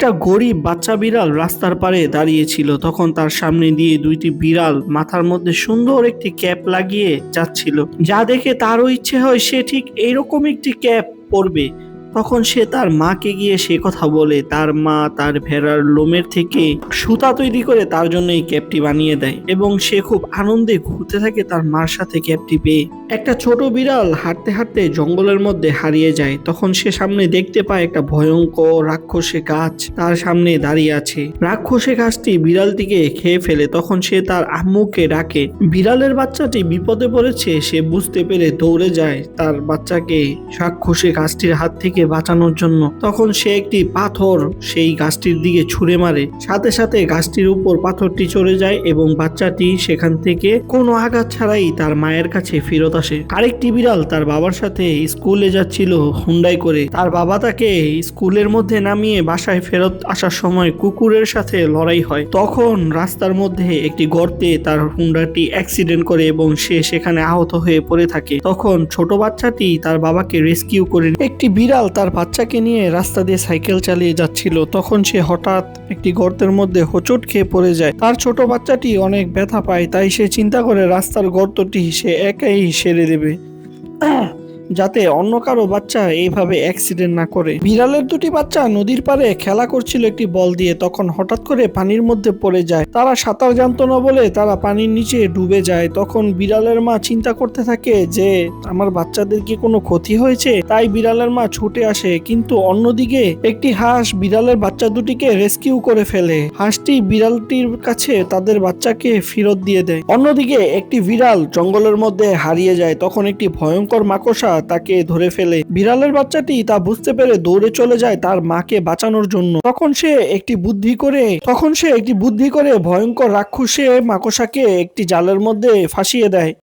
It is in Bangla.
একটা গরিব বাচ্চা বিড়াল রাস্তার পাড়ে দাঁড়িয়েছিল। তখন তার সামনে দিয়ে দুইটি বিড়াল মাথার মধ্যে সুন্দর একটি ক্যাপ লাগিয়ে যাচ্ছিল, যা দেখে তারও ইচ্ছে হয় সে ঠিক এইরকম একটি ক্যাপ পরবে। তখন সে তার মাকে গিয়ে সে কথা বলে। তার মা তার ভেড়ার লোমের থেকে সুতা তৈরি করে তার জন্য এই ক্যাপটি বানিয়ে দেয় এবং সে খুব আনন্দে ঘুরতে থাকে তার মার সাথে ক্যাপটি পেয়ে। একটা ছোট বিড়াল হাঁটতে হাঁটতে জঙ্গলের মধ্যে হারিয়ে যায়। তখন সে সামনে দেখতে পায় একটা ভয়ঙ্কর রাক্ষসে গাছ তার সামনে দাঁড়িয়ে আছে। রাক্ষসে গাছটি বিড়ালটিকে খেয়ে ফেলে। তখন সে তার আম্মুকে ডাকে। বিড়ালের বাচ্চাটি বিপদে পড়েছে, সে বুঝতে পেরে দৌড়ে যায় তার বাচ্চাকে রাক্ষসে গাছটির হাত থেকে বাঁচানোর জন্য। তখন সে একটি পাথর সেই গাছটির দিকে ছুঁড়ে মারে, সাথে সাথে গাছটির উপর পাথরটি চলে যায় এবং বাচ্চাটি সেখান থেকে কোনো আঘাত ছাড়াই তার মায়ের কাছে ফেরত আসে। আরেকটি বিড়াল তার বাবার সাথে স্কুলে যাচ্ছিল হুন্ডাই করে। তার বাবা তাকে স্কুলের মধ্যে নামিয়ে বাসায় ফেরত আসার সময় কুকুরের সাথে লড়াই হয়। তখন রাস্তার মধ্যে একটি গর্তে তার হুন্ডাটি অ্যাক্সিডেন্ট করে এবং সে সেখানে আহত হয়ে পড়ে থাকে। তখন ছোট বাচ্চাটি তার বাবাকে রেস্কিউ করে। একটি বিড়াল তার বাচ্চাকে নিয়ে রাস্তা দিয়ে সাইকেল চালিয়ে যাচ্ছিল। তখন সে হঠাৎ একটি গর্তের মধ্যে হোঁচট খেয়ে পড়ে যায়। তার ছোট বাচ্চাটি অনেক ব্যথা পায়, তাই সে চিন্তা করে রাস্তার গর্তটি সে একাই সেরে দেবে, যাতে অন্য কারো বাচ্চা এইভাবে অ্যাক্সিডেন্ট না করে। বিড়ালের দুটি বাচ্চা নদীর পাড়ে খেলা করছিল একটি বল দিয়ে। তখন হঠাৎ করে পানির মধ্যে পড়ে যায়। তারা সাঁতার জানতো না বলে তারা পানির নিচে ডুবে যায়। তখন বিড়ালের মা চিন্তা করতে থাকে যে আমার বাচ্চাদের কি কোনো ক্ষতি হয়েছে, তাই বিড়ালের মা ছুটে আসে। কিন্তু অন্যদিকে একটি হাঁস বিড়ালের বাচ্চা দুটিকে রেস্কিউ করে ফেলে। হাঁসটি বিড়ালটির কাছে তাদের বাচ্চাকে ফেরত দিয়ে দেয়। অন্যদিকে একটি বিড়াল জঙ্গলের মধ্যে হারিয়ে যায়। তখন একটি ভয়ঙ্কর মাকড়সা তাকে ধরে ফেলে। বিড়ালের বাচ্চাটি তা বুঝতে পেরে দৌড়ে চলে যায় তার মাকে বাঁচানোর জন্য। তখন সে একটি বুদ্ধি করে ভয়ঙ্কর রাক্ষসে মাকড়সাকে একটি জালের মধ্যে ফাঁসিয়ে দেয়।